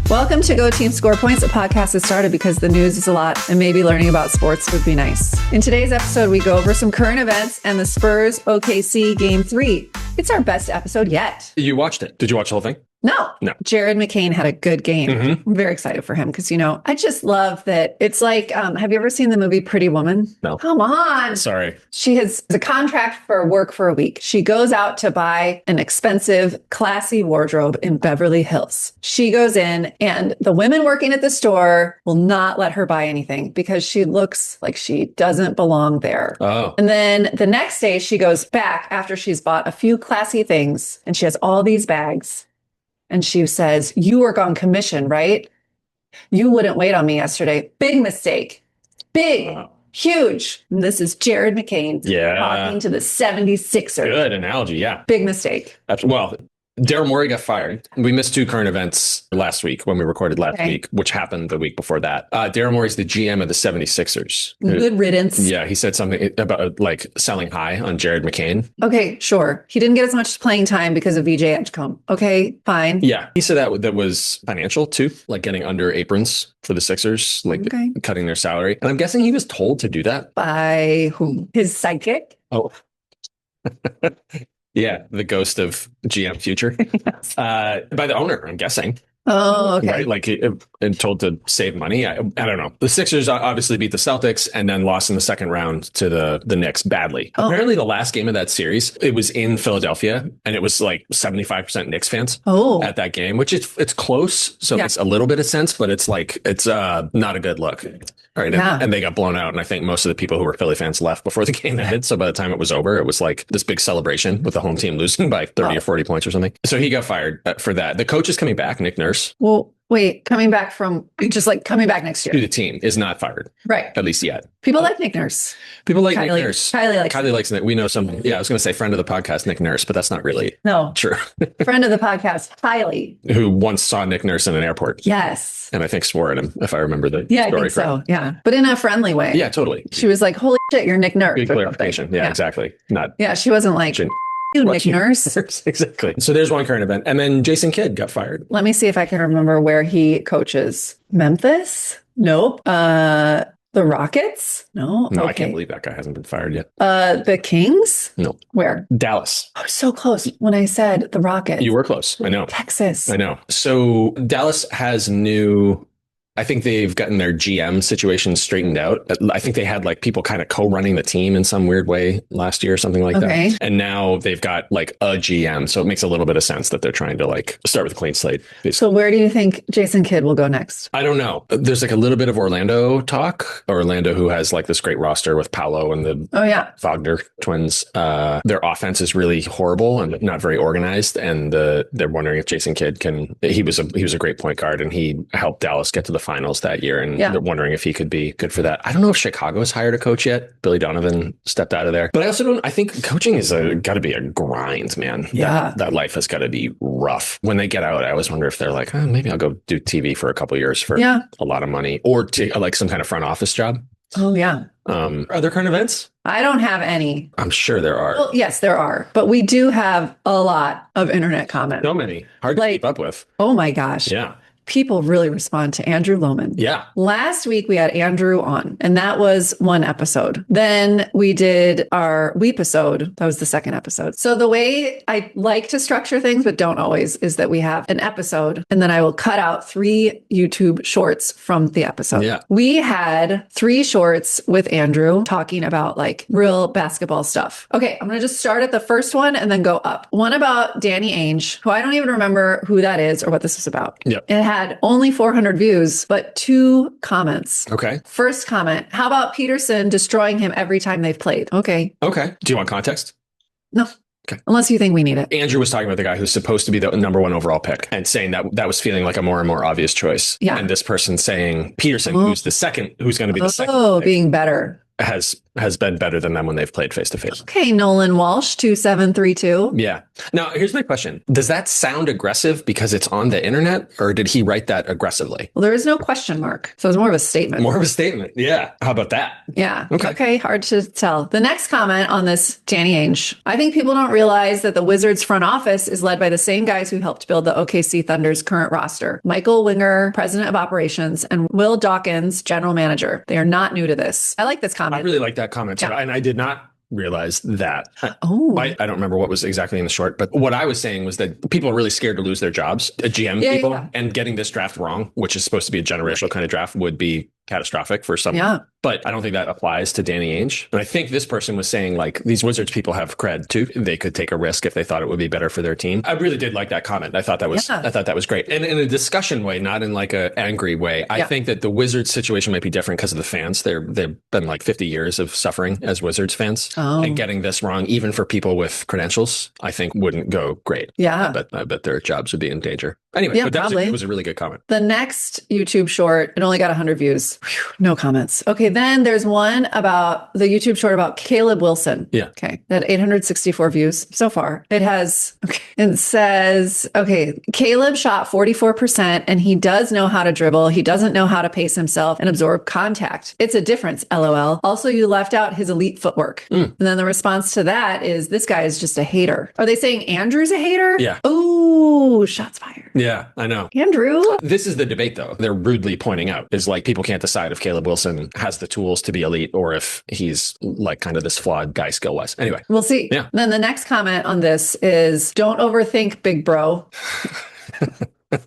Welcome to Go Team Score Points, a podcast that started because the news is a lot and maybe learning about sports would be nice. In today's episode, we go over some current events and the Spurs OKC Game 3. It's our best episode yet. You watched it. Did you watch the whole thing? No. Jared McCain had a good game. Mm-hmm. I'm very excited for him because, I just love that. It's like, have you ever seen the movie Pretty Woman? No. Come on. Sorry. She has a contract for work for a week. She goes out to buy an expensive, classy wardrobe in Beverly Hills. She goes in and the women working at the store will not let her buy anything because she looks like she doesn't belong there. Oh. And then the next day she goes back after she's bought a few classy things and she has all these bags. And she says, "You work on commission, right? You wouldn't wait on me yesterday." Big mistake. Big, huge. And this is Jared McCain talking to the 76ers. Good analogy, yeah. Big mistake. Well, Daryl Morey got fired. We missed two current events last week when we recorded last week, which happened the week before that. Daryl Morey's the GM of the 76ers. Good riddance. Yeah, he said something about like selling high on Jared McCain. Okay, sure. He didn't get as much playing time because of VJ Edgecombe. Okay, fine. Yeah, he said that was financial too, like getting under aprons for the Sixers, like cutting their salary. And I'm guessing he was told to do that. By whom? His sidekick? Oh. Yeah, the ghost of GM future. Yes. By the owner, I'm guessing. Oh, okay. Right, like and told to save money. I don't know. The Sixers obviously beat the Celtics and then lost in the second round to the Knicks badly. Oh. Apparently, the last game of that series, it was in Philadelphia, and it was like 75% Knicks fans at that game, which it's close, so it makes a little bit of sense, but it's not a good look. All right, and they got blown out, and I think most of the people who were Philly fans left before the game ended. So by the time it was over, it was like this big celebration with the home team losing by 30 or 40 points or something. So he got fired for that. The coach is coming back, Nick Nurse. Well, wait, coming back next year. To the team is not fired. Right. At least yet. People like Nick Nurse. People like Nick Nurse. Kylie likes Nick. We know some. Yeah, I was going to say friend of the podcast, Nick Nurse, but that's not really true. Friend of the podcast, Kylie. Who once saw Nick Nurse in an airport. Yes. And I think swore at him, if I remember the story I think so. Yeah. But in a friendly way. Yeah, totally. She was like, "Holy shit, you're Nick Nurse." Good clarification. Yeah, exactly. She wasn't like, "You Nick Nurse." Exactly. So there's one current event. And then Jason Kidd got fired. Let me see if I can remember where he coaches. Memphis? Nope. The Rockets? No. No, I can't believe that guy hasn't been fired yet. The Kings? No. Where? Dallas. I was so close when I said the Rockets. You were close. I know. Texas. I know. So Dallas has I think they've gotten their GM situation straightened out. I think they had like people kind of co-running the team in some weird way last year or something like that. And now they've got like a GM. So it makes a little bit of sense that they're trying to like start with a clean slate. So where do you think Jason Kidd will go next? I don't know. There's like a little bit of Orlando talk. Orlando, who has like this great roster with Paolo and the Wagner twins. Their offense is really horrible and not very organized. And they're wondering if Jason Kidd he was a great point guard and he helped Dallas get to the finals that year, and they're wondering if he could be good for that. I don't know if Chicago has hired a coach yet. Billy Donovan stepped out of there, but I think coaching is got to be a grind, man. That life has got to be rough. When they get out, I always wonder if they're like, maybe I'll go do TV for a couple of years for a lot of money, or like some kind of front office job. Oh yeah. Are there current events? I don't have any. I'm sure there are. Well, yes, there are, but we do have a lot of internet comments. So many. Hard to keep up with. Oh my gosh. Yeah. People really respond to Andrew Lohman. Yeah. Last week we had Andrew on, and that was one episode. Then we did our Weepisode. That was the second episode. So the way I like to structure things, but don't always, is that we have an episode, and then I will cut out 3 YouTube shorts from the episode. Yeah. We had 3 shorts with Andrew talking about like real basketball stuff. Okay, I'm going to just start at the first one and then go up. One about Danny Ainge, who I don't even remember who that is or what this was about. Yep. It had only 400 views, but 2 comments. Okay. First comment, how about Peterson destroying him every time they've played? Okay. Do you want context? No. Okay. Unless you think we need it. Andrew was talking about the guy who's supposed to be the number 1 overall pick and saying that was feeling like a more and more obvious choice. Yeah. And this person saying Peterson, who's going to be the second. Oh, being better. Has has been better than them when they've played face to face. Okay, Nolan Walsh, 2732. Yeah. Now, here's my question. Does that sound aggressive because it's on the internet, or did he write that aggressively? Well, there is no question mark. So it's more of a statement. More of a statement. Yeah. How about that? Yeah. Okay. Hard to tell. The next comment on this, Danny Ainge. I think people don't realize that the Wizards front office is led by the same guys who helped build the OKC Thunder's current roster. Michael Winger, president of operations, and Will Dawkins, general manager. They are not new to this. I like this comment. I really like that comment. Yeah. And I did not realize that. Oh, I don't remember what was exactly in the short, but what I was saying was that people are really scared to lose their jobs, GM people, and getting this draft wrong, which is supposed to be a generational kind of draft, would be catastrophic for some. Yeah. But I don't think that applies to Danny Ainge. And I think this person was saying, like, these Wizards people have cred too. They could take a risk if they thought it would be better for their team. I really did like that comment. I thought that was great. And in a discussion way, not in like a angry way. I think that the Wizards situation might be different because of the fans. They've been like 50 years of suffering as Wizards fans. And getting this wrong, even for people with credentials, I think wouldn't go great. Yeah. I bet their jobs would be in danger. Anyway, but it was a really good comment. The next YouTube short, it only got 100 views. Whew, no comments. Okay, then there's one about the YouTube short about Caleb Wilson. Yeah. Okay, that 864 views so far. It says, Caleb shot 44% and he does know how to dribble. He doesn't know how to pace himself and absorb contact. It's a difference, LOL. Also, you left out his elite footwork. And then the response to that is, this guy is just a hater. Are they saying Andrew's a hater? Yeah. Ooh, shots fired. Yeah, I know. Andrew. This is the debate, though. They're rudely pointing out is like people can't decide if Caleb Wilson has the tools to be elite or if he's like kind of this flawed guy skill wise. Anyway, we'll see. Yeah. Then the next comment on this is, don't overthink, big bro. Big bro.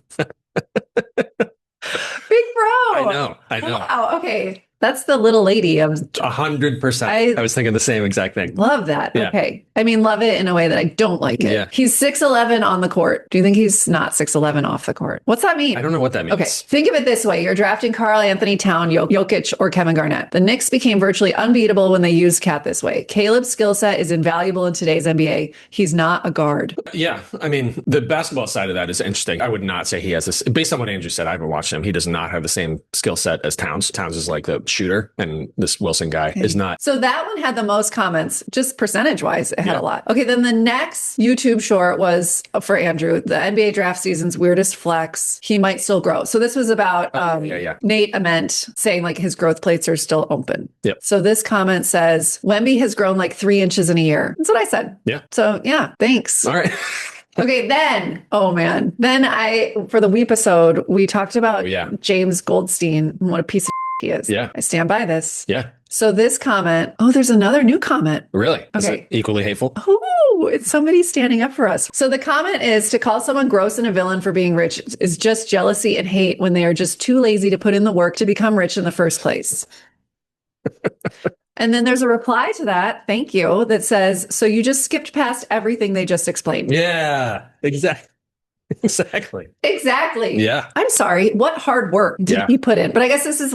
I know. Wow. Okay. That's the little lady of 100%. I was thinking the same exact thing. Love that. Yeah. Okay. I mean, love it in a way that I don't like it. Yeah. He's 6'11" on the court. Do you think he's not 6'11" off the court? What's that mean? I don't know what that means. Okay. Think of it this way. You're drafting Karl Anthony Towns, Jokic, or Kevin Garnett. The Knicks became virtually unbeatable when they used Cat this way. Caleb's skill set is invaluable in today's NBA. He's not a guard. Yeah. I mean, the basketball side of that is interesting. I would not say he has this, based on what Andrew said, I haven't watched him. He does not have the same skill set as Towns. Towns is like the shooter, and this Wilson guy is not. So that one had the most comments, just percentage wise. It had a lot. Okay, then the next YouTube short was for Andrew, the NBA draft season's weirdest flex. He might still grow. So this was about Nate Ament saying like his growth plates are still open. Yep. So this comment says, Wemby has grown like 3 inches in a year. That's what I said. Yeah. So yeah, thanks. All right. Okay, then, for the Weepisode, we talked about James Goldstein and what a piece of he is. Yeah. I stand by this. Yeah. So this comment, there's another new comment. Really? Okay. Is it equally hateful? Oh, it's somebody standing up for us. So the comment is, to call someone gross and a villain for being rich is just jealousy and hate when they are just too lazy to put in the work to become rich in the first place. And then there's a reply to that, thank you, that says, so you just skipped past everything they just explained. Yeah, exactly. Exactly. Yeah. I'm sorry. What hard work did he put in? But I guess this is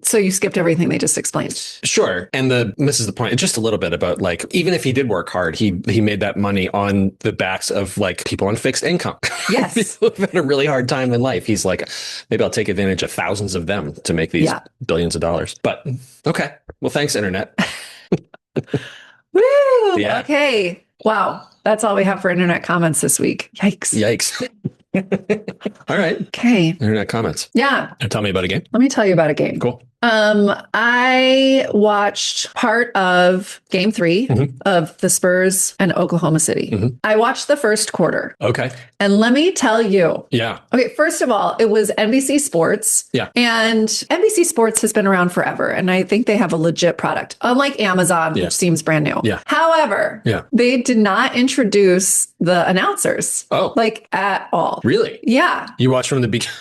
so you skipped everything they just explained. Sure. And this is the point. Just a little bit about like, even if he did work hard, he made that money on the backs of like people on fixed income. Yes. People who've had a really hard time in life. He's like, maybe I'll take advantage of thousands of them to make these billions of dollars. But okay. Well, thanks, internet. Woo! Yeah. Okay. Wow. That's all we have for internet comments this week. Yikes. All right. Okay. Internet comments. Yeah. Tell me about a game. Let me tell you about a game. Cool. I watched part of Game 3 of the Spurs and Oklahoma City. I watched the first quarter. Okay. And let me tell you. Yeah. Okay, first of all, it was NBC Sports. Yeah. And NBC Sports has been around forever. And I think they have a legit product, unlike Amazon, which seems brand new. Yeah. However, they did not introduce the announcers. Like at all. Really? Yeah. You watched from the beginning?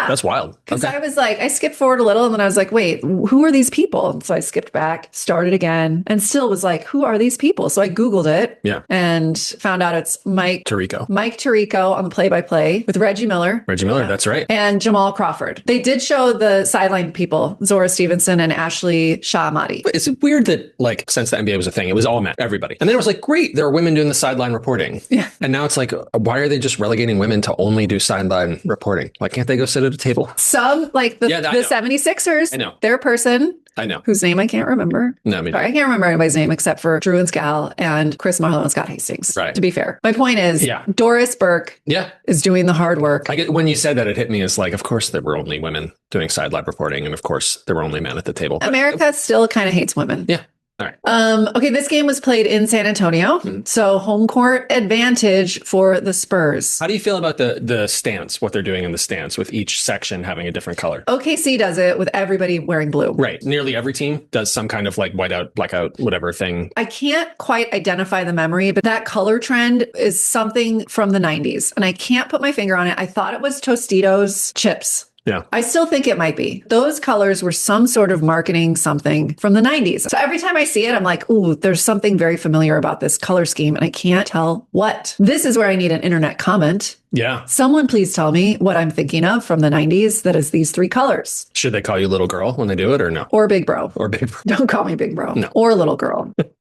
That's wild. Because I was like, I skipped forward a little and then I was like, wait, who are these people? So I skipped back, started again, and still was like, who are these people? So I Googled it and found out it's Mike Tirico on the play-by-play with Reggie Miller. That's right. And Jamal Crawford. They did show the sideline people, Zora Stevenson and Ashley Shah-Mahdi. Is it weird that like, since the NBA was a thing, it was all men, everybody. And then it was like, great, there are women doing the sideline reporting. Yeah. And now it's like, why are they just relegating women to only do sideline reporting? Like, can't they go sit at a table? Some, like the 76ers, I know. their person I know. Whose name I can't remember. No, I mean, I can't remember anybody's name except for Drew and Scal and Chris Marlowe and Scott Hastings. Right. To be fair. My point is, Doris Burke is doing the hard work. When you said that, it hit me as like, of course, there were only women doing side lab reporting. And of course, there were only men at the table. America still kind of hates women. Yeah. All right. Okay, this game was played in San Antonio, so home court advantage for the Spurs. How do you feel about the stance, what they're doing in the stance with each section having a different color? OKC does it with everybody wearing blue. Right. Nearly every team does some kind of like whiteout, blackout, whatever thing. I can't quite identify the memory, but that color trend is something from the 90s, and I can't put my finger on it. I thought it was Tostitos chips. Yeah. I still think it might be. Those colors were some sort of marketing something from the 90s. So every time I see it, I'm like, ooh, there's something very familiar about this color scheme, and I can't tell what. This is where I need an internet comment. Yeah. Someone please tell me what I'm thinking of from the 90s that is these three colors. Should they call you little girl when they do it or no? Or big bro. Or big bro. Don't call me big bro. No. Or little girl. You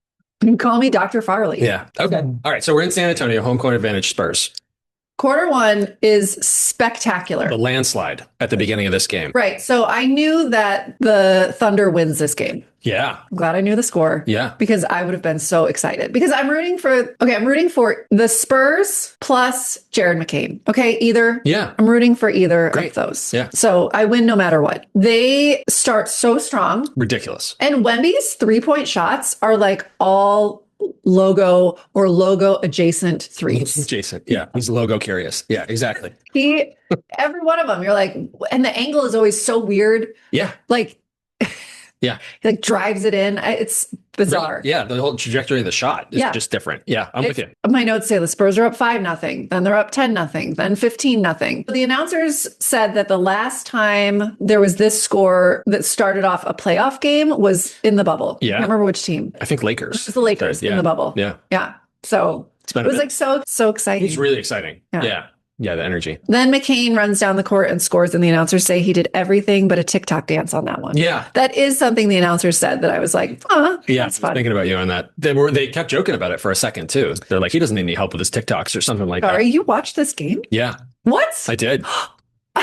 can call me Dr. Farley. Yeah. Okay. All right. So we're in San Antonio, home court advantage Spurs. Quarter one is spectacular. The landslide at the beginning of this game. Right. So I knew that the Thunder wins this game. Yeah. I'm glad I knew the score. Yeah. Because I would have been so excited. Because I'm rooting for the Spurs plus Jared McCain. Okay. I'm rooting for either of those. Yeah. So I win no matter what. They start so strong. Ridiculous. And Wemby's 3-point shots are like all logo or logo adjacent threes. Adjacent. Yeah. He's logo curious. Yeah, exactly. Every one of them, you're like, and the angle is always so weird. Yeah. Like, yeah. He like drives it in. It's bizarre. Yeah. The whole trajectory of the shot is just different. Yeah. I'm with you. My notes say the Spurs are up 5-0. Then they're up 10-0. Then 15-0. The announcers said that the last time there was this score that started off a playoff game was in the bubble. Yeah. I can't remember which team. I think Lakers. It was the Lakers in the bubble. Yeah. Yeah. So it was like so exciting. It's really exciting. Yeah. Yeah, the energy. Then McCain runs down the court and scores, and the announcers say he did everything but a TikTok dance on that one. Yeah. That is something the announcers said that I was like, yeah, that's fun. Thinking about you on that. They kept joking about it for a second, too. They're like, he doesn't need any help with his TikToks or something like that. Sorry, you watched this game? Yeah. What? I did.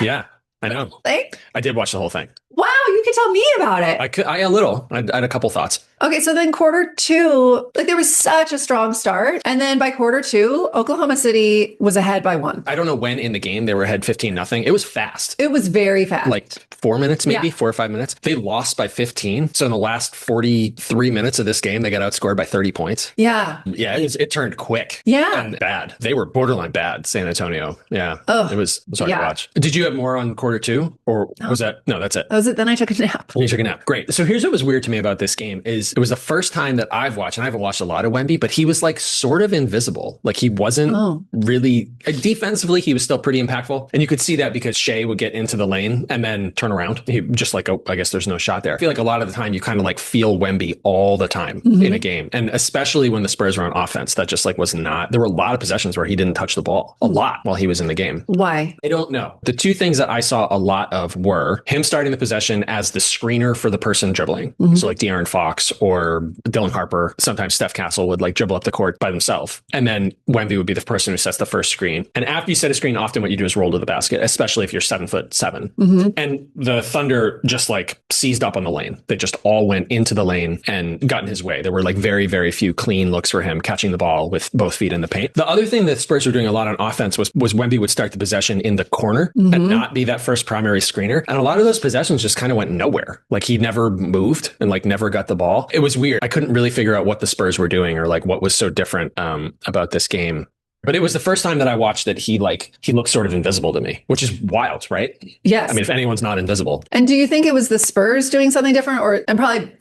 Yeah, I know. I did watch the whole thing. Wow, you could tell me about it. I a little. I had a couple thoughts. Okay, so then quarter two, like there was such a strong start. And then by quarter two, Oklahoma City was ahead by 1. I don't know when in the game they were ahead 15-0. It was fast. It was very fast. Like 4 minutes, maybe 4 or 5 minutes. They lost by 15. So in the last 43 minutes of this game, they got outscored by 30 points. Yeah. Yeah, it turned quick. Yeah. And bad. They were borderline bad, San Antonio. Yeah. Oh, it was hard to watch. Did you have more on quarter two? Or was that? No, that's it. That was it. Then I took a nap. You took a nap. Great. So here's what was weird to me about this game is it was the first time that I've watched, and I haven't watched a lot of Wemby, but he was like sort of invisible. Like he wasn't really defensively. He was still pretty impactful. And you could see that because Shai would get into the lane and then turn around. He just like, oh, I guess there's no shot there. I feel like a lot of the time you kind of like feel Wemby all the time in a game. And especially when the Spurs were on offense, that just like was not, there were a lot of possessions where he didn't touch the ball a lot while he was in the game. Why? I don't know. The two things that I saw a lot of were him starting the possession as the screener for the person dribbling. So like De'Aaron Fox or Dylan Harper, sometimes Steph Castle would like dribble up the court by themselves. And then Wemby would be the person who sets the first screen. And after you set a screen, often what you do is roll to the basket, especially if you're 7'7". And the Thunder just like seized up on the lane. They just all went into the lane and got in his way. There were like very, very few clean looks for him catching the ball with both feet in the paint. The other thing that Spurs were doing a lot on offense was Wemby would start the possession in the corner and not be that first primary screener. And a lot of those possessions just kind of went nowhere. Like he never moved and like never got the ball. It was weird. I couldn't really figure out what the Spurs were doing or like what was so different about this game. But it was the first time that I watched that he looked sort of invisible to me, which is wild, right? Yes. I mean, if anyone's not invisible. And do you think it was the Spurs doing something different and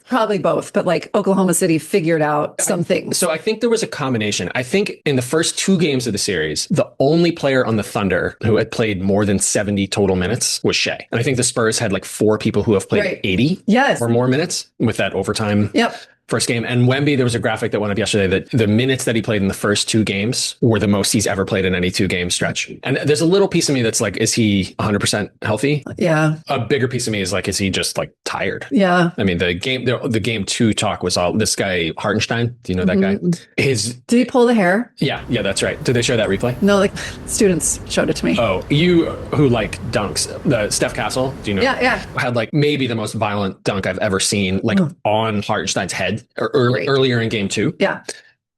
probably both, but like Oklahoma City figured out some things? So I think there was a combination. I think in the first 2 games of the series, the only player on the Thunder who had played more than 70 total minutes was Shai. And I think the Spurs had like 4 people who have played 80 or more minutes with that overtime. Yep. first game. And Wemby, there was a graphic that went up yesterday that the minutes that he played in the first 2 games were the most he's ever played in any 2-game stretch. And there's a little piece of me that's like, is he 100% healthy? Yeah. A bigger piece of me is like, is he just like tired? Yeah. I mean, the game 2 talk was all this guy Hartenstein. Do you know that guy? Did he pull the hair? Yeah, that's right. Did they show that replay? No, like students showed it to me. Oh, you who like dunks, the Steph Castle, do you know? Yeah. Had like maybe the most violent dunk I've ever seen, like on Hartenstein's head earlier in game 2. Yeah.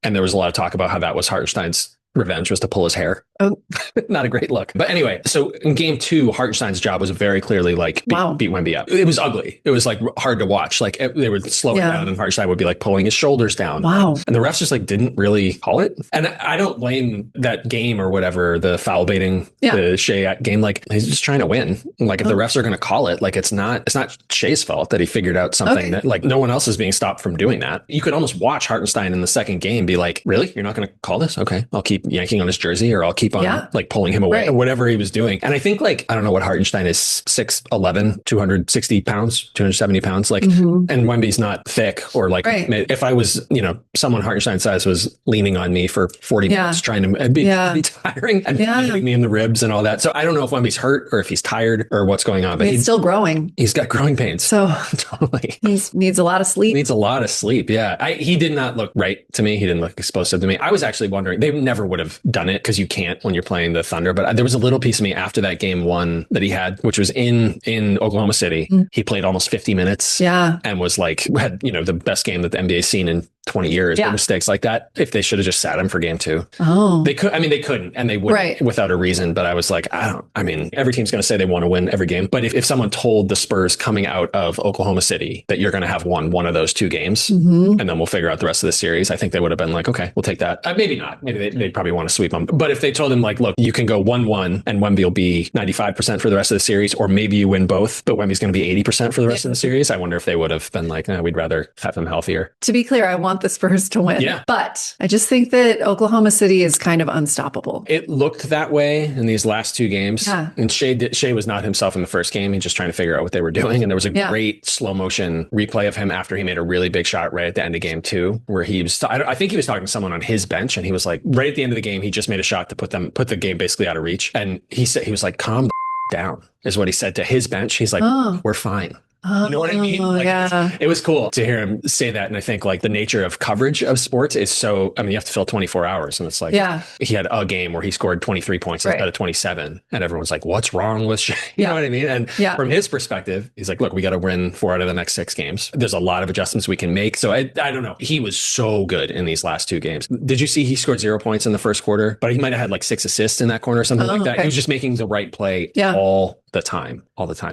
And there was a lot of talk about how that was Hartenstein's revenge, was to pull his hair. Oh, not a great look. But anyway, so in game 2, Hartenstein's job was very clearly like beat Wemby up. It was ugly. It was like hard to watch. Like they would slow it down and Hartenstein would be like pulling his shoulders down. Wow. And the refs just like didn't really call it. And I don't blame that game or whatever, the foul baiting, the Shai game. Like he's just trying to win. Like if the refs are going to call it, like it's not Shai's fault that he figured out something that like no one else is being stopped from doing that. You could almost watch Hartenstein in the second game be like, really? You're not going to call this? Okay. I'll keep yanking on his jersey, or I'll keep on like pulling him away or whatever he was doing. And I think like, I don't know what Hartenstein is, 6'11", 260 pounds, 270 pounds. Like, and Wemby's not thick or like, if I was, someone Hartenstein's size was leaning on me for 40 minutes trying to be tiring and hitting me in the ribs and all that. So I don't know if Wemby's hurt or if he's tired or what's going on, but he's still growing. He's got growing pains. So totally. He needs a lot of sleep. Needs a lot of sleep. Yeah. He did not look right to me. He didn't look explosive to me. I was actually wondering, they never would have done it because you can't when you're playing the Thunder. But there was a little piece of me after that game 1 that he had, which was in Oklahoma City. He played almost 50 minutes and was like, had, the best game that the NBA's seen in 20 years. Mistakes like that. If they should have just sat him for game 2. They couldn't, and they wouldn't without a reason. But I was like, every team's going to say they want to win every game. But if someone told the Spurs coming out of Oklahoma City that you're going to have won one of those 2 games, and then we'll figure out the rest of the series, I think they would have been like, okay, we'll take that. Maybe not. Maybe they'd probably want to sweep them. But if they told him like, look, you can go 1-1 and Wemby will be 95% for the rest of the series, or maybe you win both, but Wemby's going to be 80% for the rest of the series, I wonder if they would have been like, we'd rather have him healthier. To be clear, I want the Spurs to win. Yeah. But I just think that Oklahoma City is kind of unstoppable. It looked that way in these last 2 games. Yeah. And Shai was not himself in the first game. He's just trying to figure out what they were doing. And there was a great slow motion replay of him after he made a really big shot right at the end of game 2, where he was, I think he was talking to someone on his bench, and he was like, right at the end of the game, he just made a shot to put the game basically out of reach. And he said, he was like, calm down, is what he said to his bench. He's like, we're fine. You know what I mean? Like, it was cool to hear him say that. And I think like the nature of coverage of sports is so, you have to fill 24 hours. And it's like, he had a game where he scored 23 points instead of 27. And everyone's like, what's wrong with Shai? You know what I mean? And from his perspective, he's like, look, we got to win 4 out of the next 6 games. There's a lot of adjustments we can make. So I don't know. He was so good in these last 2 games. Did you see he scored 0 points in the first quarter, but he might've had like 6 assists in that corner or something like that. He was just making the right play all the time.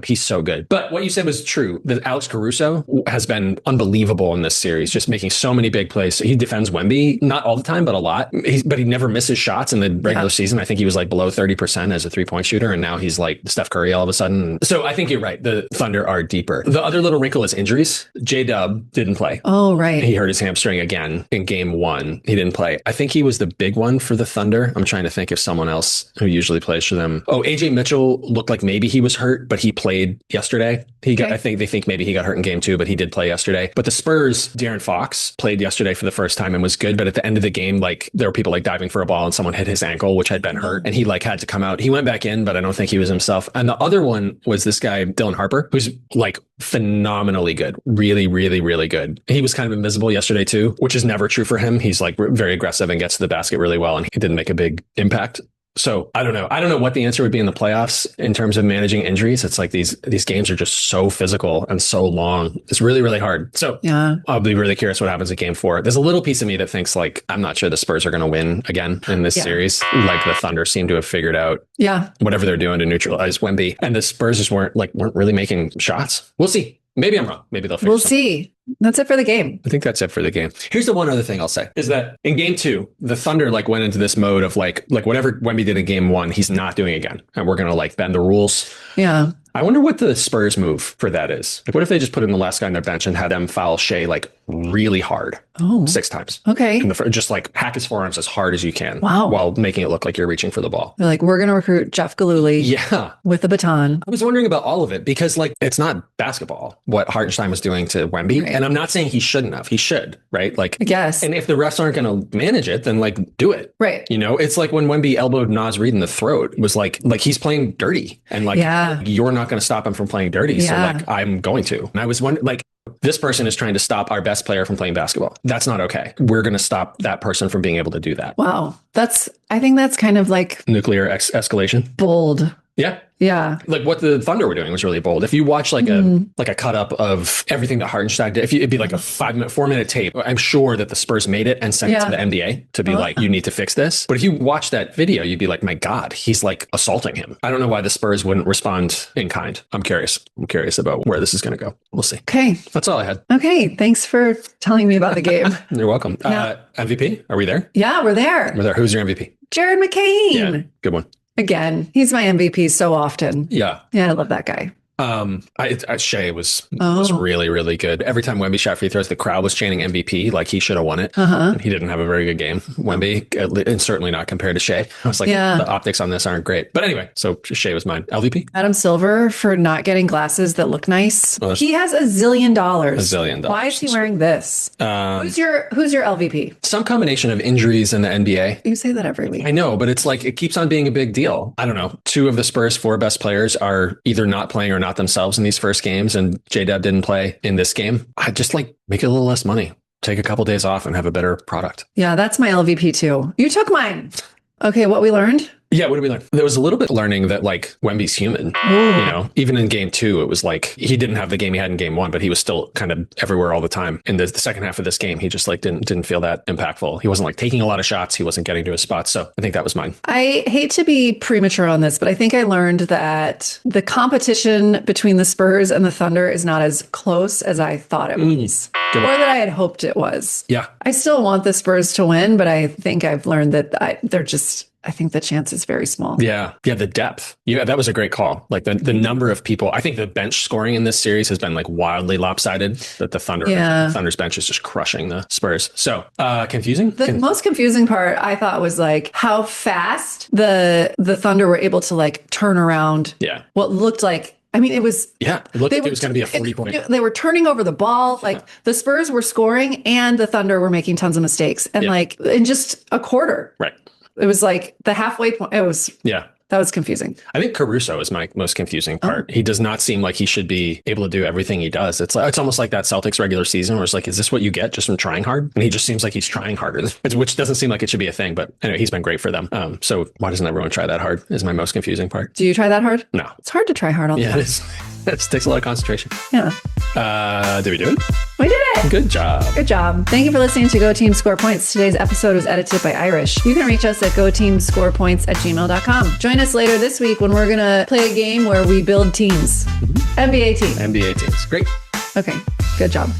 He's so good. But what you said was true. That Alex Caruso has been unbelievable in this series, just making so many big plays. He defends Wemby, not all the time, but a lot. But he never misses shots in the regular season. I think he was like below 30% as a 3-point shooter. And now he's like Steph Curry all of a sudden. So I think you're right. The Thunder are deeper. The other little wrinkle is injuries. J-Dub didn't play. Oh, right. He hurt his hamstring again in game 1. He didn't play. I think he was the big one for the Thunder. I'm trying to think of someone else who usually plays for them. Oh, AJ Mitchell looked like maybe he was hurt, but he played yesterday. I think they think maybe he got hurt in game 2, but he did play yesterday. But the Spurs, De'Aaron Fox played yesterday for the first time and was good. But at the end of the game, like there were people like diving for a ball and someone hit his ankle, which had been hurt, and he like had to come out. He went back in, but I don't think he was himself. And the other one was this guy, Dylan Harper, who's like phenomenally good. Really, really, really good. He was kind of invisible yesterday too, which is never true for him. He's like very aggressive and gets to the basket really well, and he didn't make a big impact. So I don't know. I don't know what the answer would be in the playoffs in terms of managing injuries. It's like these games are just so physical and so long. It's really, really hard. So I'll be really curious what happens at game 4. There's a little piece of me that thinks like, I'm not sure the Spurs are going to win again in this series. Like the Thunder seem to have figured out whatever they're doing to neutralize Wemby. And the Spurs just weren't really making shots. We'll see. Maybe I'm wrong. Maybe they'll figure We'll see. That's it for the game. I think that's it for the game. Here's the one other thing I'll say is that in game 2, the Thunder like went into this mode of like whatever Wemby did in game 1, he's not doing again. And we're going to like bend the rules. Yeah. I wonder what the Spurs move for that is. Like, what if they just put in the last guy on their bench and had them foul Shai like really hard. 6 times. Okay. Just like hack his forearms as hard as you can. Wow. While making it look like you're reaching for the ball. They're like, we're going to recruit Jeff Galooly. Yeah. With a baton. I was wondering about all of it because like it's not basketball what Hartenstein was doing to Wemby. Right. And I'm not saying he shouldn't have. He should, right? Like, I guess. And if the refs aren't going to manage it, then like do it. Right. You know, it's like when Wemby elbowed Naz Reid in the throat. It was like he's playing dirty and like you're not going to stop him from playing dirty. Yeah. So like I'm going to. And I was wondering like, this person is trying to stop our best player from playing basketball. That's not okay. We're going to stop that person from being able to do that. Wow. I think that's kind of like nuclear escalation. Bold. Yeah. Yeah. Like what the Thunder were doing was really bold. If you watch like a cut up of everything that Hartenstein did, it'd be like a 4-minute tape. I'm sure that the Spurs made it and sent it to the NBA to be like, you need to fix this. But if you watch that video, you'd be like, my God, he's like assaulting him. I don't know why the Spurs wouldn't respond in kind. I'm curious about where this is going to go. We'll see. Okay. That's all I had. Okay. Thanks for telling me about the game. You're welcome. MVP? Are we there? Yeah, we're there. We're there. Who's your MVP? Jared McCain. Yeah. Good one. Again, he's my MVP so often. Yeah. Yeah, I love that guy. Shai was really, really good. Every time Wemby shot free throws, the crowd was chanting MVP, like he should have won it. And he didn't have a very good game, Wemby, and certainly not compared to Shai. I was like, the optics on this aren't great. But anyway, so Shai was mine. LVP? Adam Silver for not getting glasses that look nice. Well, he has $1 zillion. $1 zillion. Why is he wearing this? Who's your LVP? Some combination of injuries in the NBA. You say that every week. I know, but it's like, it keeps on being a big deal. I don't know. 2 of the Spurs' 4 best players are either not playing or not themselves in these first games, and J-Dub didn't play in this game. I just like make it a little less money, take a couple days off and have a better product. Yeah, that's my LVP too. You took mine. Okay, what we learned? Yeah, what did we learn? There was a little bit learning that like Wemby's human. Ooh. You know, even in game 2, it was like he didn't have the game he had in game 1, but he was still kind of everywhere all the time. In the second half of this game, he just like didn't feel that impactful. He wasn't like taking a lot of shots. He wasn't getting to his spots. So I think that was mine. I hate to be premature on this, but I think I learned that the competition between the Spurs and the Thunder is not as close as I thought it was. Or that I had hoped it was. Yeah. I still want the Spurs to win, but I think I've learned that I think the chance is very small. Yeah. Yeah. The depth. Yeah. That was a great call. Like the number of people, I think the bench scoring in this series has been like wildly lopsided, that the Thunder's bench is just crushing the Spurs. So confusing. The most confusing part I thought was like how fast the Thunder were able to like turn around. Yeah. What looked like, I mean, it was... Yeah, it looked like it was going to be a 40-point. They were turning over the ball. Like, the Spurs were scoring, and the Thunder were making tons of mistakes. And, like, in just a quarter. Right. It was like the halfway point. It was... Yeah. That was confusing. I think Caruso is my most confusing part. He does not seem like he should be able to do everything he does. It's almost like that Celtics regular season where it's like, is this what you get just from trying hard? And he just seems like he's trying harder, which doesn't seem like it should be a thing. But anyway, he's been great for them. So why doesn't everyone try that hard is my most confusing part. Do you try that hard? No. It's hard to try hard all the time. Yeah, it is. It takes a lot of concentration. Yeah. Did we do it? We did it. Good job. Good job. Thank you for listening to Go Team Score Points. Today's episode was edited by Irish. You can reach us at goteamscorepoints@gmail.com. Join us later this week when we're going to play a game where we build teams. NBA teams. NBA teams. Great. Okay. Good job.